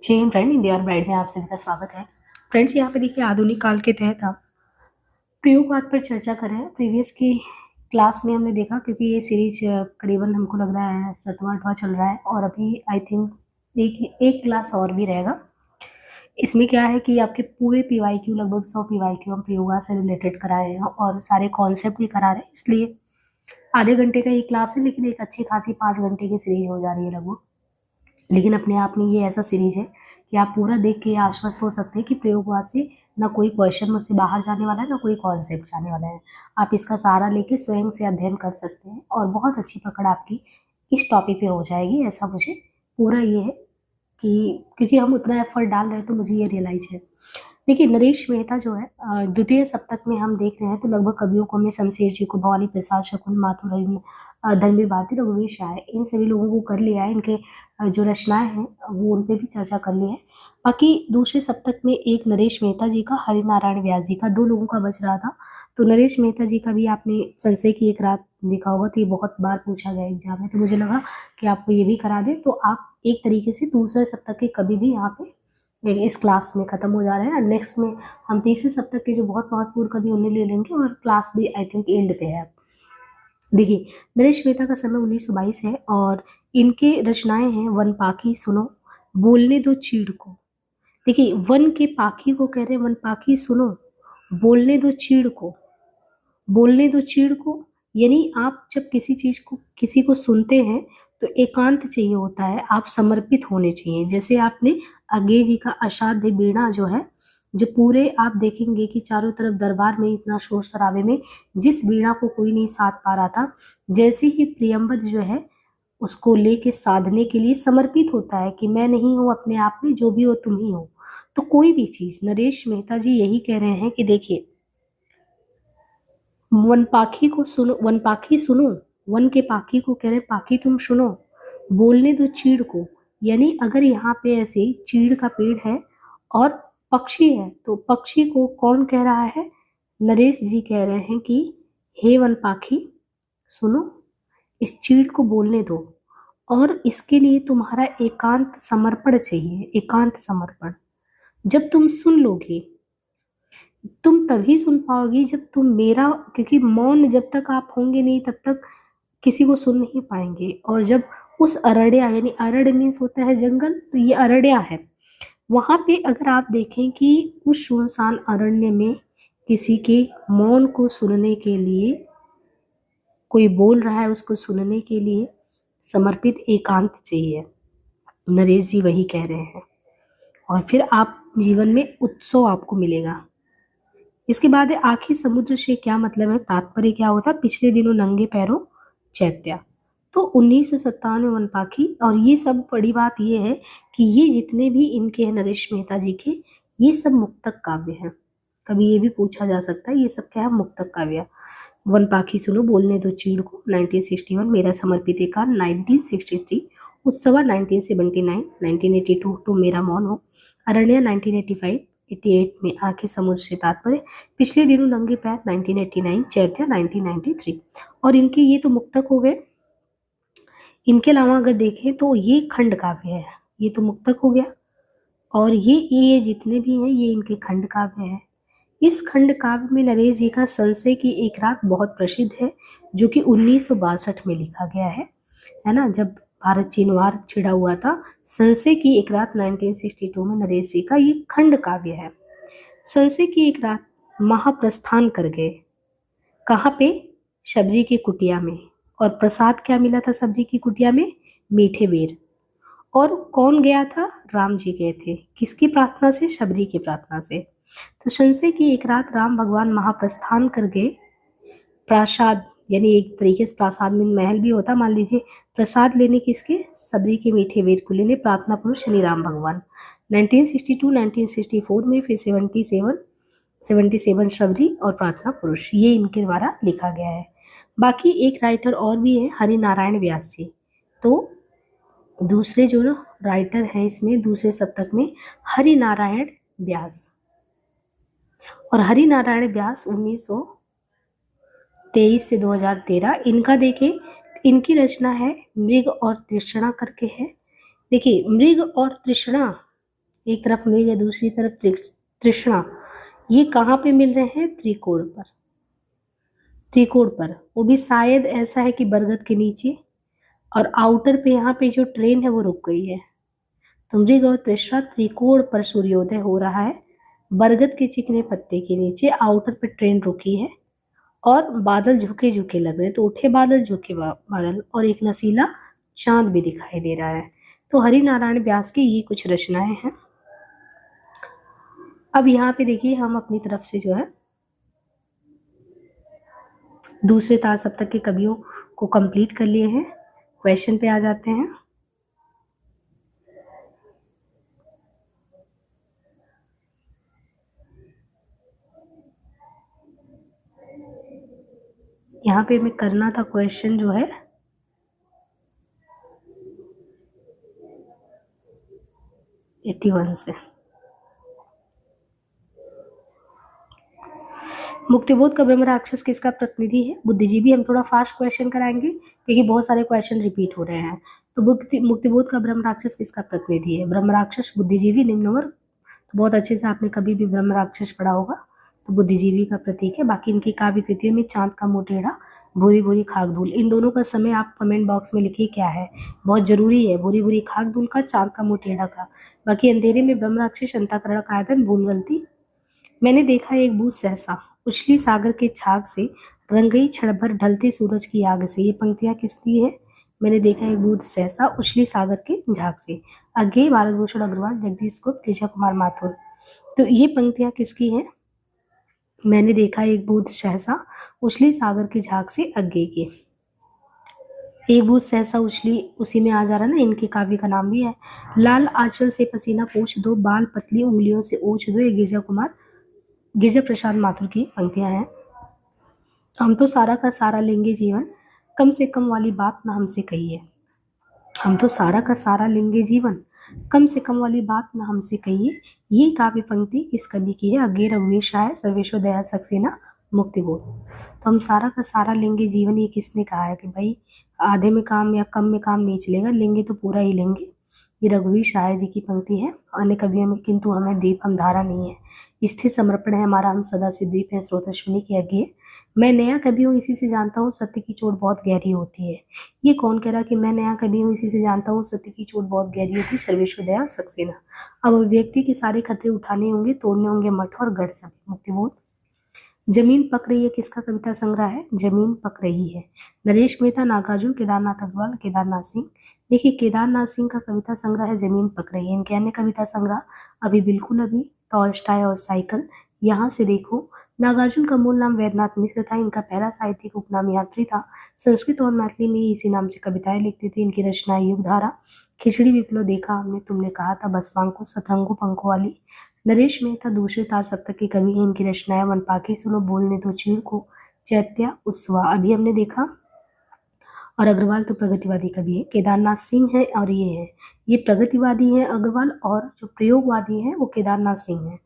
जय हिंद फ्रेंड, हिंदी और ब्राइड में आप सभी का स्वागत है। फ्रेंड्स, यहाँ पे देखिए आधुनिक काल के तहत हम प्रयोगवाद पर चर्चा कर रहे हैं। प्रीवियस की क्लास में हमने देखा, क्योंकि ये सीरीज करीबन हमको लग रहा है 7वां 8वां चल रहा है और अभी आई थिंक एक क्लास और भी रहेगा। इसमें क्या है कि आपके पूरे PYQ लगभग 100 PYQ हम प्रयोगवाद से रिलेटेड कराए हैं और सारे कॉन्सेप्ट भी करा रहे हैं। इसलिए आधे घंटे का ये क्लास है, लेकिन एक अच्छी खासी 5 घंटे की सीरीज हो जा रही है लगभग। लेकिन अपने आप में ये ऐसा सीरीज है कि आप पूरा देख के आश्वस्त हो सकते हैं कि प्रयोगवाद से ना कोई क्वेश्चन मुझसे बाहर जाने वाला है, ना कोई कॉन्सेप्ट जाने वाला है। आप इसका सहारा लेके स्वयं से अध्ययन कर सकते हैं और बहुत अच्छी पकड़ आपकी इस टॉपिक पे हो जाएगी। ऐसा मुझे पूरा ये है कि क्योंकि हम उतना एफर्ट डाल रहे हैं, तो मुझे ये रियलाइज है। देखिए, नरेश मेहता जो है द्वितीय सप्तक में हम देख रहे हैं तो लगभग कवियों को हमने शमशेर जी को, भवानी प्रसाद, शकुन माथुर, धनवीर भारती, रघुवीर शाह, इन सभी लोगों को कर लिया है। इनके जो रचनाएं हैं वो उन पे भी चर्चा कर ली है। बाकी दूसरे सप्तक में एक नरेश मेहता जी का, हरिनारायण व्यास जी का, दो लोगों का बच रहा था। तो नरेश मेहता जी का भी आपने संशय की एक रात देखा होगा, तो ये बहुत बार पूछा गया एग्जाम में, तो मुझे लगा कि आपको ये भी करा दें। तो आप एक तरीके से दूसरे सप्तक के कभी भी यहाँ पे इस क्लास में खत्म हो जा रहे हैं। नेक्स्ट में हम तीसरे सप्तक के जो बहुत महत्वपूर्ण कवि उन्हें ले लेंगे और क्लास भी आई थिंक एंड पे है। देखिए, नरेश मेहता का समय 1922 है और इनके रचनाएं हैं वन पाखी सुनो, बोलने दो चीड़ को। देखिए, वन के पाखी को कह रहे हैं वन पाखी सुनो, बोलने दो चीड़ को। बोलने दो चीड़ को यानी आप जब किसी चीज को, किसी को सुनते हैं तो एकांत चाहिए होता है, आप समर्पित होने चाहिए। जैसे आपने आगे जी का अषाढ्य वीणा जो है, जो पूरे आप देखेंगे कि चारों तरफ दरबार में इतना शोर शराबे में जिस वीणा को कोई नहीं साध पा रहा था, जैसे ही प्रियंवद जो है उसको लेके साधने के लिए समर्पित होता है कि मैं नहीं हूं अपने आप में, जो भी हो तुम ही हो। तो कोई भी चीज, नरेश मेहता जी यही कह रहे हैं कि देखिए, वन पाखी को सुनो, वन पाखी सुनो, वन के पाखी को कह रहे पाखी तुम सुनो, बोलने दो चीड़ को। यानी अगर यहाँ पे ऐसे चीड़ का पेड़ है और पक्षी है, तो पक्षी को कौन कह रहा है? नरेश जी कह रहे हैं कि हे वन पाखी सुनो, इस चीड़ को बोलने दो और इसके लिए तुम्हारा एकांत समर्पण चाहिए, एकांत समर्पण। जब तुम सुन लोगे, तुम तभी सुन पाओगी जब तुम मेरा, क्योंकि मौन जब तक आप होंगे नहीं तब तक किसी को सुन नहीं पाएंगे। और जब उस अरण्या, यानी अरण्य मीन्स होता है जंगल, तो ये अरण्या है, वहां पे अगर आप देखें कि उस सुनसान अरण्य में किसी के मौन को सुनने के लिए, कोई बोल रहा है उसको सुनने के लिए समर्पित एकांत चाहिए। नरेश जी वही कह रहे हैं और फिर आप जीवन में उत्सव आपको मिलेगा। इसके बाद है आखिर समुद्र से क्या मतलब है, तात्पर्य क्या होता है, पिछले दिनों नंगे पैरों चैत्या। तो 1957 वन पाखी। और ये सब बड़ी बात ये है कि ये जितने भी इनके हैं नरेश मेहता जी के, ये सब मुक्तक काव्य हैं। कभी ये भी पूछा जा सकता है ये सब क्या है, मुक्तक काव्य। वन पाखी सुनो, बोलने दो चीड़ को 1961, मेरा समर्पित एकांत 1963, उत्सवा 1979, 1982 टू मेरा मौन हो, अरण्या 1985, 88 में आखिर समुद्र से तात्पर्य, पिछले दिनों नंगे पैर 1989, चैत्या 1993। और इनके ये तो मुक्तक हो गए। इनके अलावा अगर देखें तो ये खंड काव्य है, ये तो मुक्तक हो गया। और ये जितने भी हैं ये इनके खंड काव्य है। इस खंड काव्य में नरेश जी का संशय की एक रात बहुत प्रसिद्ध है, जो कि 1962 में लिखा गया है ना, जब भारत चीन वार छिड़ा हुआ था। संशय की एक रात 1962 में नरेश जी का ये खंड काव्य है। संशय की एक रात महाप्रस्थान कर गए, कहाँ पे? शबरी की कुटिया में। और प्रसाद क्या मिला था शबरी की कुटिया में? मीठे बेर। और कौन गया था? राम जी गए थे। किसकी प्रार्थना से? शबरी की प्रार्थना से। तो संशय की एक रात राम भगवान महाप्रस्थान कर गए। प्रसाद यानी एक तरीके से प्रसाद में महल भी होता, मान लीजिए। प्रसाद लेने किसके? शबरी के मीठे बेर को लेने प्रार्थना पुरुष श्री राम भगवान। 1962, 1964 में फिर 77 शबरी और प्रार्थना पुरुष, ये इनके द्वारा लिखा गया है। बाकी एक राइटर और भी है, हरिनारायण व्यास जी। तो दूसरे जो राइटर हैं इसमें दूसरे शतक में, हरिनारायण व्यास। और हरिनारायण व्यास 1923 से 2013, इनका देखें, इनकी रचना है मृग और तृष्णा करके है। देखिए, मृग और तृष्णा एक तरफ मेघ है, दूसरी तरफ तृष्णा। ये कहाँ पे मिल रहे हैं? त्रिकोण पर। त्रिकोण पर, वो भी शायद ऐसा है कि बरगद के नीचे, और आउटर पे यहाँ पे जो ट्रेन है वो रुक गई है। समझी गौ तृष्णा, त्रिकोण पर सूर्योदय हो रहा है, बरगद के चिकने पत्ते के नीचे, आउटर पे ट्रेन रुकी है, और बादल झुके झुके लग रहे हैं, तो उठे बादल झुके बादल, और एक नसीला चांद भी दिखाई दे रहा है। तो हरि नारायण व्यास की ये कुछ रचनाएं हैं। अब यहाँ पे देखिए हम अपनी तरफ से जो है दूसरे तार सप्तक के कवियों को कंप्लीट कर लिए हैं। क्वेश्चन पे आ जाते हैं। यहाँ पे हमें करना था क्वेश्चन जो है 81 से। मुक्तिबोध का ब्रह्म राक्षस किसका प्रतिनिधि है? बुद्धिजीवी। हम थोड़ा फास्ट क्वेश्चन कराएंगे क्योंकि बहुत सारे क्वेश्चन रिपीट हो रहे हैं। तो मुक्तिबोध का ब्रह्म राक्षस किसका प्रतिनिधि है? ब्रह्म राक्षस, बुद्धिजीवी, निम्न वर्ग। तो बहुत अच्छे से आपने कभी भी ब्रह्म राक्षस पढ़ा होगा, तो बुद्धिजीवी का प्रतीक है। बाकी इनकी काव्य कृतियों में चांद का मुंह टेढ़ा, भूरी भूरी खाक धूल, इन दोनों का समय आप कमेंट बॉक्स में लिखिए क्या है, बहुत जरूरी है। भूरी भूरी खाक धूल का, चांद का मुंह टेढ़ा का। बाकी अंधेरे में ब्रह्म राक्षस, अंतःकरण का आयतन, भूल गलती। मैंने देखा एक बूझ सहसा उछली सागर के छाग से, रंग गई क्षण भर ढलते सूरज की आग से। ये पंक्तियां किसकी है? मैंने देखा एक बूझ सहसा उछली सागर के झाग से। आगे भारत भूषण अग्रवाल, जगदीश गुप्त, केशव कुमार माथुर। तो ये पंक्तियां किसकी हैं? मैंने देखा एक बूझ सहसा उछली सागर के झाग से, अज्ञे की। एक बूझ सहसा उछली उसी में आ जा रहा ना, इनके काव्य का नाम भी है। लाल आंचल से पसीना पोंछ दो, बाल पतली उंगलियों से ओछ दो, ये गिरजा प्रसाद माथुर की पंक्तियां हैं। हम तो सारा का सारा लेंगे जीवन, कम से कम वाली बात ना हमसे कहिए। हम तो सारा का सारा लेंगे जीवन, कम से कम वाली बात ना हमसे कहिए। ये काव्य पंक्ति किस कवि की है? अज्ञे रघुवीर शाह, सर्वेश्वर दयाल सक्सेना, मुक्तिबोध। तो हम सारा का सारा लेंगे जीवन, ये किसने कहा है कि भाई आधे में काम या कम में काम नहीं चलेगा, लेंगे तो पूरा ही लेंगे। ये रघुवीर शाह जी की पंक्ति है। अन्य कवियों में किंतु हमें दीप हम धारा नहीं है, स्थिर समर्पण है हमारा, हम सदा से द्वीप है, स्रोत अश्विनी की आज्ञा। मैं नया कवि हूँ इसी से जानता हूँ, सत्य की चोट बहुत गहरी होती है। ये कौन कह रहा कि मैं नया कवि हूँ इसी से जानता हूँ, सत्य की चोट बहुत गहरी होती है? सर्वेश्वर दयाल सक्सेना। अब अभिव्यक्ति के सारे खतरे उठाने होंगे, तोड़ने होंगे मठ और गढ़ सभी, मुक्तिबोध। जमीन पक रही है किसका कविता संग्रह है? जमीन पक रही है, नरेश मेहता, नागार्जुन, केदारनाथ अग्रवाल, केदारनाथ सिंह। देखिए केदारनाथ सिंह का कविता संग्रह है जमीन पक रही है। इनके अन्य कविता संग्रह अभी बिल्कुल अभी, टॉल्स्टॉय और साइकिल। यहाँ से देखो, नागार्जुन का मूल नाम वैद्यनाथ मिश्र था। इनका पहला साहित्यिक उपनाम यात्री था। संस्कृत और मैथिली में इसी नाम से कविताएं लिखते थे। इनकी रचनाएं युगधारा, खिचड़ी विप्लव, देखा हमने, तुमने कहा था, बसवांको, सतरंगो पंखों वाली। नरेश मेहता दूसरे तार सप्तक के कवि हैं। इनकी रचनाएं वन पाखी सुनो, बोलने दो चीड़ को, चैत्या, उत्सवा अभी हमने देखा। और अग्रवाल तो प्रगतिवादी कवि है। केदारनाथ सिंह है और ये प्रगतिवादी है अग्रवाल, और जो प्रयोगवादी है वो केदारनाथ सिंह है।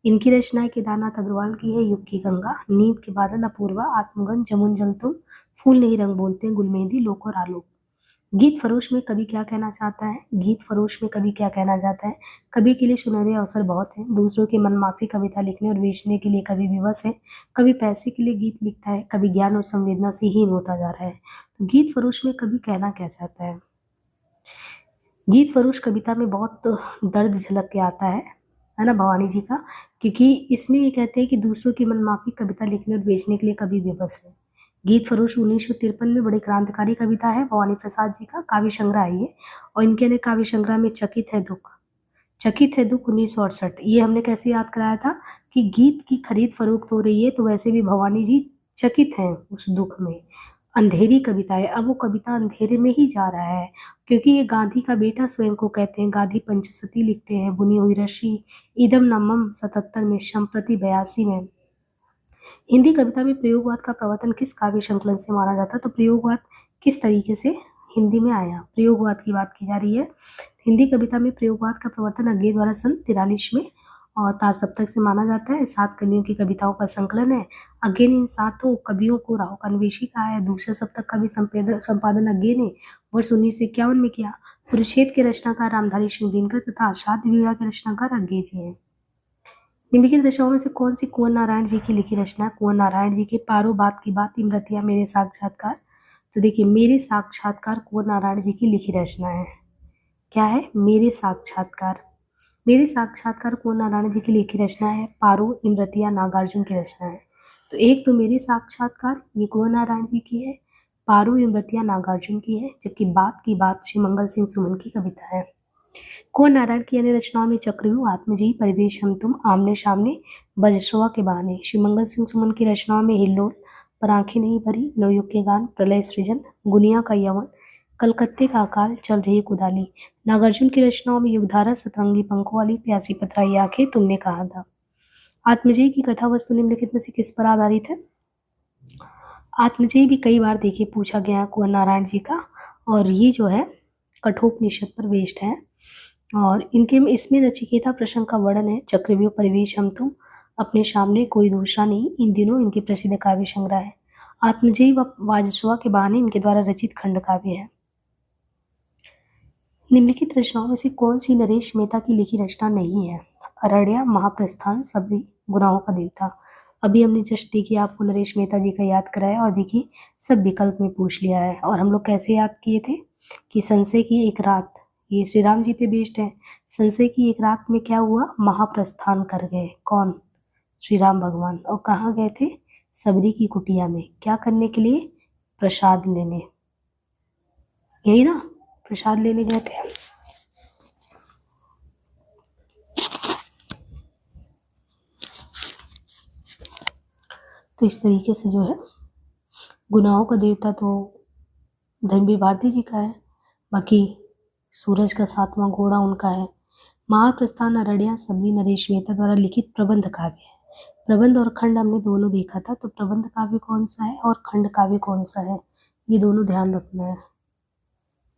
इनकी रचनाएं केदारनाथ अग्रवाल की है। युग की गंगा, नींद के बादल, अपूर्वा, आत्मगन, जमुन जल तुम, फूल नहीं रंग बोलते, गुलमेंदी, लोक और आलोक। गीत फरोश में कवि क्या कहना चाहता है? गीत फरोश में कवि क्या कहना चाहता है? कवि के लिए सुनहरे अवसर बहुत हैं, दूसरों की मनमाफी कविता लिखने और बेचने के लिए कवि विवश है। कवि पैसे के लिए गीत लिखता है, कवि ज्ञान और संवेदना से हीन होता जा रहा है। तो गीत फरोश में कवि कहना क्या चाहता है? गीत फरोश कविता में बहुत दर्द झलक के आता है ना भवानी जी का, क्योंकि इसमें ये कहते हैं कि दूसरों की मनमाफी कविता लिखने और बेचने के लिए कवि विवश है। गीत फरोश 1953 में बड़ी क्रांतिकारी कविता है, भवानी प्रसाद जी का काव्य संग्रह है ये। और इनके ने काव्य संग्रह में चकित है दुख, चकित है दुख 1968, ये हमने कैसे याद कराया था कि गीत की खरीद फरोख्त हो रही है, तो वैसे भी भवानी जी चकित हैं उस दुख में। अंधेरी कविता है, अब वो कविता अंधेरे में ही जा रहा है, क्योंकि ये गांधी का बेटा स्वयं को कहते हैं। गांधी पंचसती लिखते हैं, बुनी हुई रस्सी, इदम नमम 77 में, संप्रति 82 में। हिंदी कविता में प्रयोगवाद का प्रवर्तन किस काव्य संकलन से माना जाता है? तो प्रयोगवाद किस तरीके से हिंदी में आया, प्रयोगवाद की बात की जा रही है। हिंदी कविता में प्रयोगवाद का प्रवर्तन अज्ञे द्वारा सन 43 में और तार सप्तक से माना जाता है। 7 कवियों की कविताओं का संकलन है। अज्ञे ने इन 7 कवियों को राहुल अन्वेषी कहा है। दूसरे सप्तक का भी संपादन अज्ञे ने वर्ष 1951 में किया। कुरुक्षेत्र के रचनाकार रामधारी सिंह दिनकर तथा आषाढ़ वीणा के रचनाकार अज्ञे जी हैं। निम्नलिखित रचनाओं में से कौन सी कुंवर नारायण जी की लिखी रचना है? कुंवर नारायण जी के पारो बात की बात, इमरतिया, मेरे साक्षात्कार। तो देखिए, मेरे साक्षात्कार कुंवर नारायण जी की लिखी रचना है। क्या है? मेरे साक्षात्कार। मेरे साक्षात्कार कुंवर नारायण जी की लिखी रचना है। पारो, इमरतिया, नागार्जुन की रचना है। तो एक तो मेरे साक्षात्कार ये कुंवर नारायण जी की है, पारो, इमरतिया, नागार्जुन की है, जबकि बात की बात श्री मंगल सिंह सुमन की कविता है। कुंवर नारायण की अन्य रचनाओं में चक्रव्यूह, आत्मजयी, परिवेश हम तुम, आमने सामने, बजसुआ के बहाने। श्री मंगल सिंह सुमन की रचनाओं में हिल्लोल, पर आंखें नहीं भरी, नवयुग के गान, प्रलय सृजन, गुनिया का यवन, कलकत्ते का अकाल, चल रही कुदाली। नागार्जुन की रचनाओं में युगधारा, सतरंगी पंखों वाली, प्यासी पतराई आंखें, तुमने कहा था। आत्मजयी की कथा वस्तु निम्नलिखित में से किस पर आधारित है? आत्मजयी भी कई बार देखिए पूछा गया है कुंवर नारायण जी का, और ये जो है कठोपनिषद पर बेस्ड है। और इनके इसमें नचिकेता प्रसंग का वर्णन है। चक्रव्यूह, परिवेश हम तुम, अपने सामने, कोई दूसरा नहीं, इन दिनों इनके प्रसिद्ध काव्य संग्रह है। आत्मजयी व वाजसुआ के बहाने इनके द्वारा रचित खंड काव्य है। निम्नलिखित रचनाओं में से कौन सी नरेश मेहता की लिखी रचना नहीं है? अरण्या, महाप्रस्थान, सबरी, गुनाहों का देवता। अभी हमने जस्ट देखिए आपको नरेश मेहता जी का याद कराया, और देखिए सब विकल्प में पूछ लिया है। और हम लोग कैसे याद किए थे कि संशय की एक रात, ये श्री राम जी पे बेस्ड है। संशय की एक रात में क्या हुआ? महाप्रस्थान कर गए। कौन? श्री राम भगवान। और कहाँ गए थे? सबरी की कुटिया में। क्या करने के लिए? प्रसाद लेने। यही ना, प्रसाद लेने गए थे। तो इस तरीके से जो है गुनाहों का देवता तो धनवीर भारती जी का है, बाकी सूरज का सातवां घोड़ा उनका है। महाप्रस्थान, अरण्या, सबरी नरेश मेहता द्वारा लिखित प्रबंध काव्य है। प्रबंध और खंड हमने दोनों देखा था, तो प्रबंध काव्य कौन सा है और खंड काव्य कौन सा है, ये दोनों ध्यान रखना है।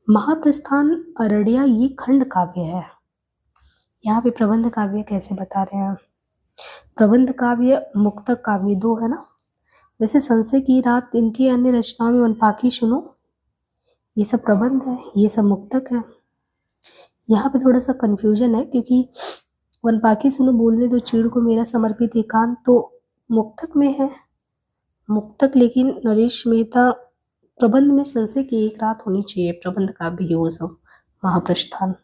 महाप्रस्थान, अरण्या ये खंड काव्य है। यहाँ पे प्रबंध काव्य कैसे बता रहे हैं? प्रबंध काव्य, मुक्तक काव्य दो है ना। वैसे संशय की रात, इनकी अन्य रचनाओं में वनपाखी सुनो, ये सब प्रबंध है, ये सब मुक्तक है। यहाँ पे थोड़ा सा कंफ्यूजन है, क्योंकि वनपाखी सुनो, बोलने दो चीड़ को, मेरा समर्पित एकांत तो मुक्तक में है, मुक्तक, लेकिन नरेश मेहता प्रबंध में संशय की एक रात होनी चाहिए, प्रबंध का भी वो सब। महाप्रस्थान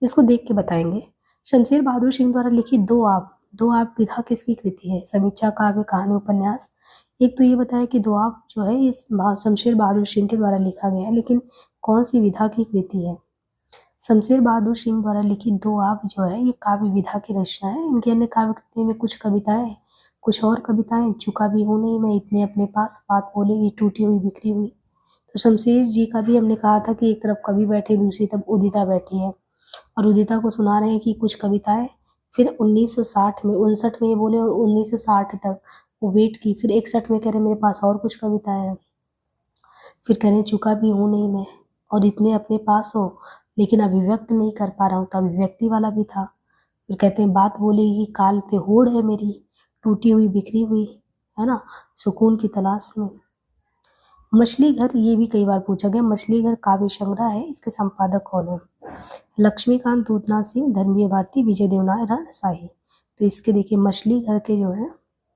इसको देख के बताएंगे। शमशेर बहादुर सिंह द्वारा लिखित दो आप विधा किसकी कृति है? समीक्षा, काव्य, कहानी, उपन्यास। एक तो ये बताया कि दो आप जो है इस शमशेर बहादुर सिंह के द्वारा लिखा गया है, लेकिन कौन सी विधा की कृति है? शमशेर बहादुर सिंह द्वारा लिखित दो आप जो है ये काव्य विधा की रचना है। इनके अन्य काव्य कृतियों में कुछ कविताएं, कुछ और कविताएं, चुका भी हूं नहीं मैं, इतने अपने पास, बात बोलेगी, टूटी हुई बिखरी हुई। तो शमशेर जी का भी हमने कहा था कि एक तरफ कवि बैठे, दूसरी तरफ उदिता बैठी है, और उदिता को सुना रहे हैं कि कुछ कविताएं। फिर 1960 में, 59 में ये बोले, 1960 तक वो वेट की, फिर 61 में कह रहे मेरे पास और कुछ कविताएं हैं, फिर कह रहे चुका भी हूं नहीं मैं, और इतने अपने पास हो लेकिन अभिव्यक्त नहीं कर पा रहा हूँ, तो अभिव्यक्ति वाला भी था। फिर कहते हैं बात बोलेगी, काल ते होड़ है मेरी, टूटी हुई बिखरी हुई, है ना, सुकून की तलाश में। मछली घर, ये भी कई बार पूछा गया। मछली घर काव्य संग्रह है, इसके संपादक कौन है? लक्ष्मीकांत, दूधनाथ सिंह, धर्मवीर भारती, विजय देवनारायण शाही। तो इसके देखिए मछली घर के जो है,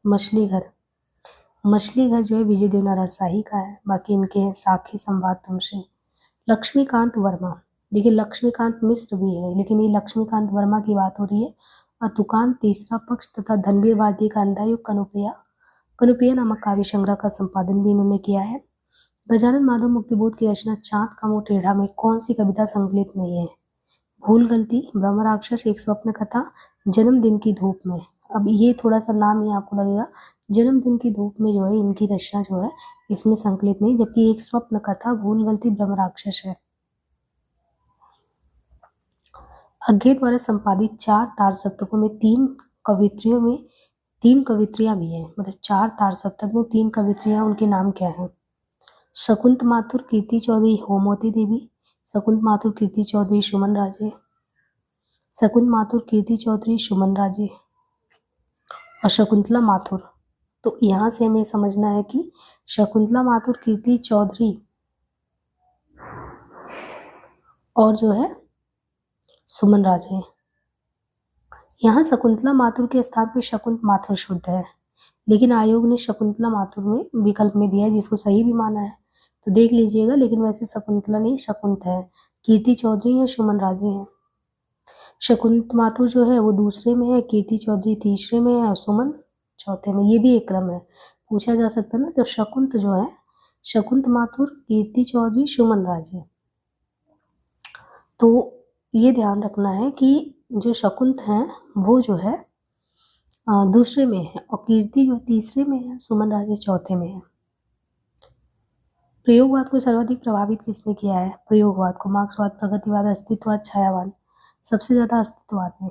मछली घर जो है विजय देवनारायण शाही का है। बाकी इनके हैं साखी, संवाद तुमसे। लक्ष्मीकांत वर्मा, देखिए लक्ष्मीकांत मिश्र भी है, लेकिन ये लक्ष्मीकांत वर्मा की बात हो रही है। अतुकांत, तीसरा पक्ष तथा धनवीर भारती का अंधायुग, कनुप्रिया नामक काव्य संग्रह का संपादन भी इन्होंने किया है। गजानन माधव मुक्तिबोध की रचना चांद का मुंह टेढ़ा में कौन सी कविता संकलित नहीं है? भूल गलती, ब्रह्म राक्षस, एक स्वप्न कथा, जन्मदिन की धूप में। अब ये थोड़ा सा नाम ही आपको लगेगा, जन्मदिन की धूप में जो है इनकी रचना जो है इसमें संकलित नहीं, जबकि एक स्वप्न कथा, भूल गलती, ब्रह्म राक्षस है। अज्ञे द्वारा संपादित चार तार सप्तकों में तीन कवित्रियां भी हैं, मतलब चार तार सप्तक में तीन कवित्रियां, उनके नाम क्या हैं? शकुंत माथुर, कीर्ति चौधरी, होमवती देवी। शकुंत माथुर, कीर्ति चौधरी, सुमन राजे। शकुंत माथुर, कीर्ति चौधरी, सुमन राजे और शकुंतला माथुर। तो यहाँ से हमें समझना है कि शकुंतला माथुर, कीर्ति चौधरी और जो है सुमन राजे। यहाँ शकुंतला माथुर के स्थान पे शकुंत माथुर शुद्ध है, लेकिन आयोग ने शकुंतला माथुर में विकल्प में दिया है, जिसको सही भी माना है, तो देख लीजिएगा। लेकिन वैसे शकुंतला नहीं, शकुंत है। कीर्ति चौधरी है, सुमन राजे हैं। शकुंत माथुर जो है वो दूसरे में है, कीर्ति चौधरी तीसरे में है और सुमन चौथे में। ये भी एक क्रम है, पूछा जा सकता है ना। तो शकुंत जो है, शकुंत माथुर, कीर्ति चौधरी, सुमन राजे। तो ये ध्यान रखना है कि जो शकुंत हैं वो जो है दूसरे में है और कीर्ति जो तीसरे में है, सुमन राजे चौथे में है। प्रयोगवाद को सर्वाधिक प्रभावित किसने किया है? प्रयोगवाद को मार्क्सवाद, प्रगतिवाद, अस्तित्ववाद, छायावाद। सबसे ज्यादा अस्तित्ववाद ने,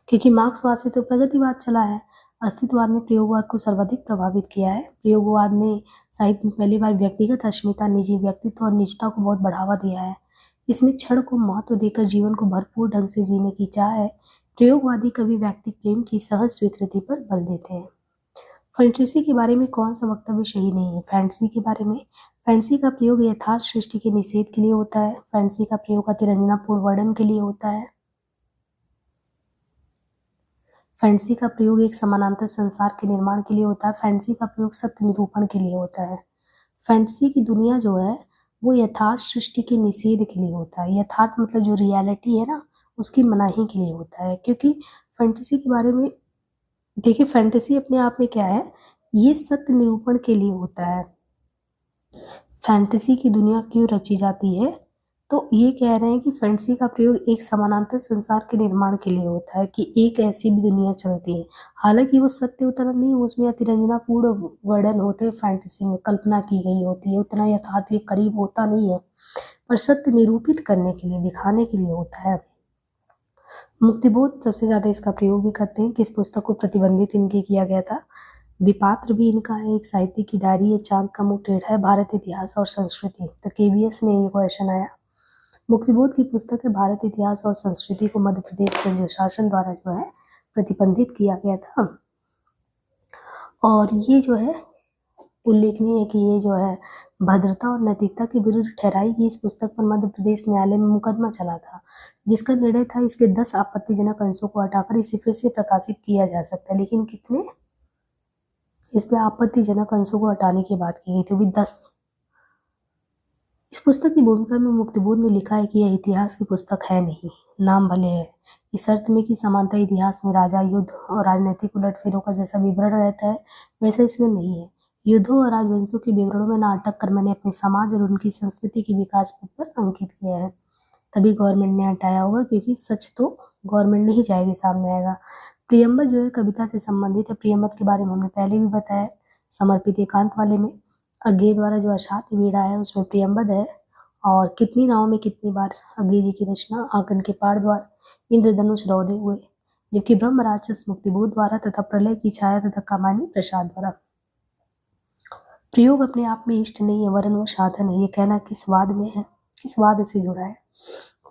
क्योंकि मार्क्सवाद से तो प्रगतिवाद चला है। अस्तित्ववाद ने प्रयोगवाद को सर्वाधिक प्रभावित किया है। प्रयोगवाद ने साहित्य में पहली बार व्यक्तिगत अस्मिता, निजी व्यक्तित्व और निजता को बहुत बढ़ावा दिया है। इसमें क्षण को महत्व देकर जीवन को भरपूर ढंग से जीने की चाह है। प्रयोगवादी कवि व्यक्ति प्रेम की सहज स्वीकृति पर बल देते हैं। फैंटेसी के बारे में कौन सा वक्तव्य सही नहीं है? फैंटेसी के बारे में, फैंटेसी का प्रयोग यथार्थ सृष्टि के निषेध के लिए होता है। फैंटेसी का प्रयोग अतिरंजनापूर्ण वर्णन के लिए होता है। फैंटेसी का प्रयोग एक समानांतर संसार के निर्माण के लिए होता है। फैंटेसी का प्रयोग सत्य निरूपण के लिए होता है। फैंटेसी की दुनिया जो है वो यथार्थ सृष्टि के निषेध के लिए होता है। यथार्थ मतलब जो रियलिटी है ना, उसकी मनाही के लिए होता है। क्योंकि फैंटेसी के बारे में देखिए, फैंटेसी अपने आप में क्या है, ये सत्य निरूपण के लिए होता है। फैंटेसी की दुनिया क्यों रची जाती है? तो ये कह रहे हैं कि फैंटेसी का प्रयोग एक समानांतर संसार के निर्माण के लिए होता है, कि एक ऐसी भी दुनिया चलती है। हालांकि वो सत्य उतना नहीं, उसमें अतिरंजनापूर्ण वर्णन होते हैं। फैंटेसी में कल्पना की गई होती है, उतना यथार्थ के करीब होता नहीं है, पर सत्य निरूपित करने के लिए, दिखाने के लिए होता है। मुक्तिबोध सबसे ज्यादा इसका प्रयोग भी करते हैं। किस पुस्तक को प्रतिबंधित इनके किया गया था? विपात्र भी इनका है, एक साहित्य की डायरी है, चांद का मुंह टेढ़ा है, भारत इतिहास और संस्कृति। तो केवीएस में ये क्वेश्चन आया। मुक्तिबोध की पुस्तक है भारत इतिहास और संस्कृति को मध्य प्रदेश के जो शासन द्वारा जो है प्रतिबंधित किया गया था। और ये जो है उल्लेखनीय है कि ये जो है भद्रता और नैतिकता के विरुद्ध ठहराई गई इस पुस्तक पर मध्य प्रदेश न्यायालय में मुकदमा चला था, जिसका निर्णय था इसके 10 आपत्तिजनक अंशों को हटाकर इसे फिर से प्रकाशित किया जा सकता है। लेकिन कितने? इस पे आपत्तिजनक अंशों को हटाने की बात की गई थी, वो भी 10। इस पुस्तक की भूमिका में मुक्तिबोध ने लिखा है कि यह इतिहास की पुस्तक है नहीं, नाम भले है, इस अर्थ में कि समानता इतिहास में राजा, युद्ध और राजनीतिक उलटफेरों का जैसा विवरण रहता है वैसा इसमें नहीं है। युद्धों और राजवंशों के विवरणों में नाटक कर मैंने अपने समाज और उनकी संस्कृति के विकास पथ पर अंकित किया है। तभी गवर्नमेंट ने हटाया होगा, क्योंकि सच तो गवर्नमेंट नहीं चाहेगी सामने आएगा। प्रियम्बल जो है कविता से संबंधित है। प्रियम्बल के बारे में हमने पहले भी बताया, समर्पित एकांत वाले में। अज्ञे द्वारा जो अशांति बीड़ा है उसमें प्रियम्बद है। और कितनी नाव में कितनी बार, अज्ञे जी की रचना। आंगन के पार द्वार, इंद्रधनुष रौदे हुए। जबकि ब्रह्म राक्षस मुक्तिबोध द्वारा तथा प्रलय की छाया तथा कामानी प्रसाद द्वारा। प्रयोग अपने आप में इष्ट नहीं है, वरन वो साधन है। ये कहना किस वाद में है, किस वाद से जुड़ा है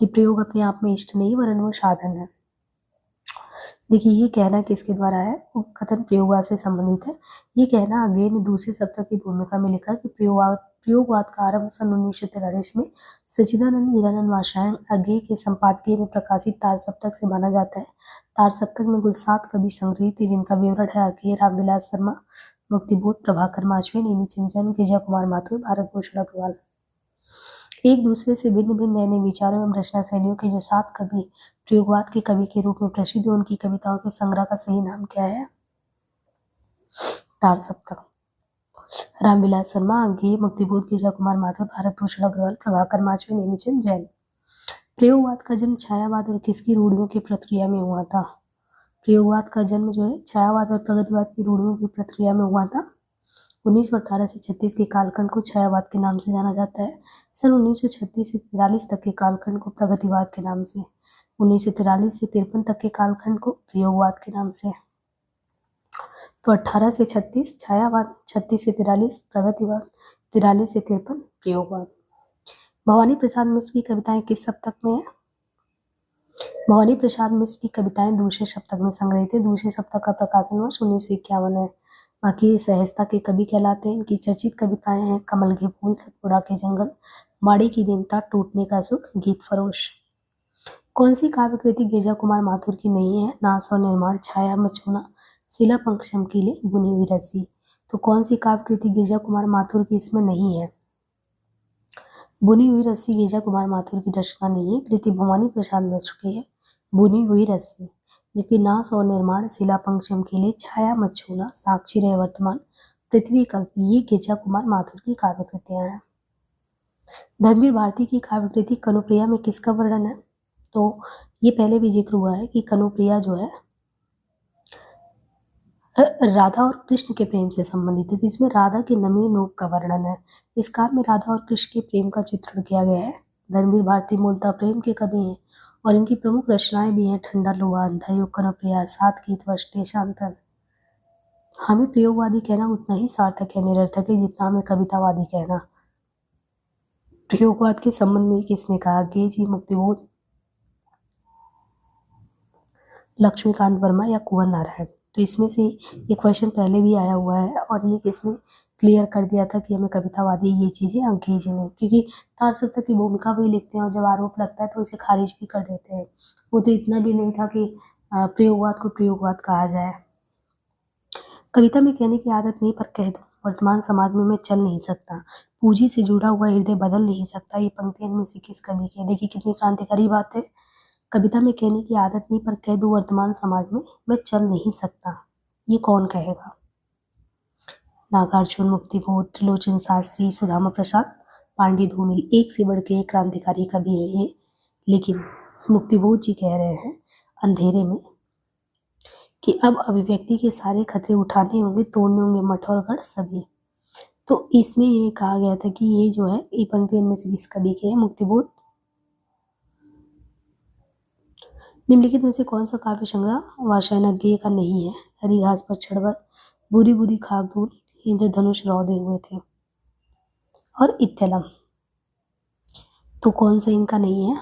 कि प्रयोग अपने आप में इष्ट नहीं वरन वो साधन है? देखिए, ये कहना किसके द्वारा है? वो कथन प्रयोगवाद से संबंधित है। ये कहना अज्ञे ने दूसरे सप्तक की भूमिका में लिखा कि प्रयोगवाद का आरंभ सन 1943 में सच्चिदानंद हिरानंद वात्स्यायन अज्ञे के संपादकीय में प्रकाशित तार सप्तक से माना जाता है। तार सप्तक में कुल 7 कवि संग्रहित थे, जिनका विवरण है अज्ञे, रामविलास शर्मा, मुक्तिबोध, प्रभाकर माचवे, नेमिचंद जैन, गिरिजा कुमार माथुर, भारत भूषण अग्रवाल। एक दूसरे से भिन्न भिन्न नए नए विचारों एवं रचना शैलियों के जो 7 कवि प्रयोगवाद के कवि के रूप में प्रसिद्ध, उनकी कविताओं के संग्रह का सही नाम क्या है? तार सप्तक। रामविलास शर्मा अज्ञे, मुक्तिबोध, गिरिजा कुमार माथुर, भारत भूषण अग्रवाल, प्रभाकर माचवे, नेमिचंद जैन। प्रयोगवाद का जन्म छायावाद और किसकी रूढ़ियों की प्रक्रिया में हुआ था? प्रयोगवाद का जन्म जो है छायावाद और प्रगतिवाद की रूढ़ियों की प्रक्रिया में हुआ था। 1918 से 36 के कालखंड को छायावाद के नाम से जाना जाता है। सन 1936 से 43 तक के कालखंड को प्रगतिवाद के नाम से, 1943 से 53 तक के कालखंड को प्रयोगवाद के नाम से। तो 18 से 36 छायावाद, 36 से 43 प्रगतिवाद, 43 से 53 प्रयोगवाद। भवानी प्रसाद मिश्र की कविताएं किस सप्तक में है? भवानी प्रसाद मिश्र की कविताएं दूसरे सप्तक में संग्रहित है। दूसरे सप्तक का प्रकाशन वर्ष 1951 है। बाकी ये सहजता के कवि कहलाते हैं। इनकी चर्चित कविताएं हैं कमल के फूल, सतपुड़ा के जंगल, माड़ी की दीनता, टूटने का सुख, गीत फरोश। कौन सी काव्य कृति गिरजा कुमार माथुर की नहीं है? नास और निर्माण, छाया मत छूना, शिला पंख चमकीले, बुनी हुई रस्सी। तो कौन सी काव्य कृति गिरजा कुमार माथुर की इसमें नहीं है? बुनी हुई रस्सी गिरजा कुमार माथुर की रचना नहीं है, कृति भवानी प्रसाद मिश्र की है, बुनी हुई रस्सी। जबकि नास और निर्माण, शिला पंख चमकीले, छाया मत छूना, साक्षी रहे वर्तमान, पृथ्वी कल्प, ये गिरजा कुमार माथुर की काव्य कृतियां हैं। धर्मवीर भारती की काव्य कृति कनुप्रिया में किसका वर्णन है? तो ये पहले भी जिक्र हुआ है कि कनुप्रिया जो है राधा और कृष्ण के प्रेम से संबंधित है। तो इसमें राधा के नवीन रूप का वर्णन है। इस काव्य में राधा और कृष्ण के प्रेम का चित्रण किया गया है। धर्मवीर भारती मूलतः प्रेम के कवि हैं और इनकी प्रमुख रचनाएं भी हैं ठंडा लोहा, अंधा युग, कनुप्रिया, सात गीत वर्ष, देशांतर। हमें प्रयोगवादी कहना उतना ही सार्थक है, निरर्थक है, जितना हमें कवितावादी कहना। प्रयोगवाद के संबंध में किसने कहा? गे जी, मुक्तिबोध, लक्ष्मीकांत वर्मा या कुंवर नारायण। तो इसमें से ये क्वेश्चन पहले भी आया हुआ है और ये किसने क्लियर कर दिया था कि हमें कवितावादी ये चीज़ें अंग्रेजी जी ने, क्योंकि तार सत्य की भूमिका भी लिखते हैं और जब आरोप लगता है तो इसे खारिज भी कर देते हैं। वो तो इतना भी नहीं था कि प्रयोगवाद को प्रयोगवाद कहा जाए। कविता में कहने की आदत नहीं, पर कह दो, वर्तमान समाज में मैं चल नहीं सकता, पूंजी से जुड़ा हुआ हृदय बदल नहीं सकता। ये पंक्तियां इनमें से किस कवि की है? देखिए कितनी क्रांतिकारी बात है। कविता में कहने की आदत नहीं, पर कह दूं वर्तमान समाज में मैं चल नहीं सकता, ये कौन कहेगा? नागार्जुन, मुक्तिबोध, त्रिलोचन शास्त्री, सुदामा प्रसाद, पांडित धूमिल। एक से बढ़ के एक क्रांतिकारी कवि है ये, लेकिन मुक्तिबोध जी कह रहे हैं अंधेरे में कि अब अभिव्यक्ति के सारे खतरे उठाने होंगे, तोड़ने होंगे मठ और गढ़ सभी। तो इसमें ये कहा गया था कि ये जो है, ये पंक्ति इनमें से किस कवि की है? मुक्तिबोध। निम्नलिखित में से कौन सा काव्य संग्रह वासनाज्ञेय का नहीं है? हरी घास पर चढ़कर, बुरी बुरी खाक धूल, इंद्रधनुष रौदे हुए थे और इत्तलम। तो कौन सा इनका नहीं है?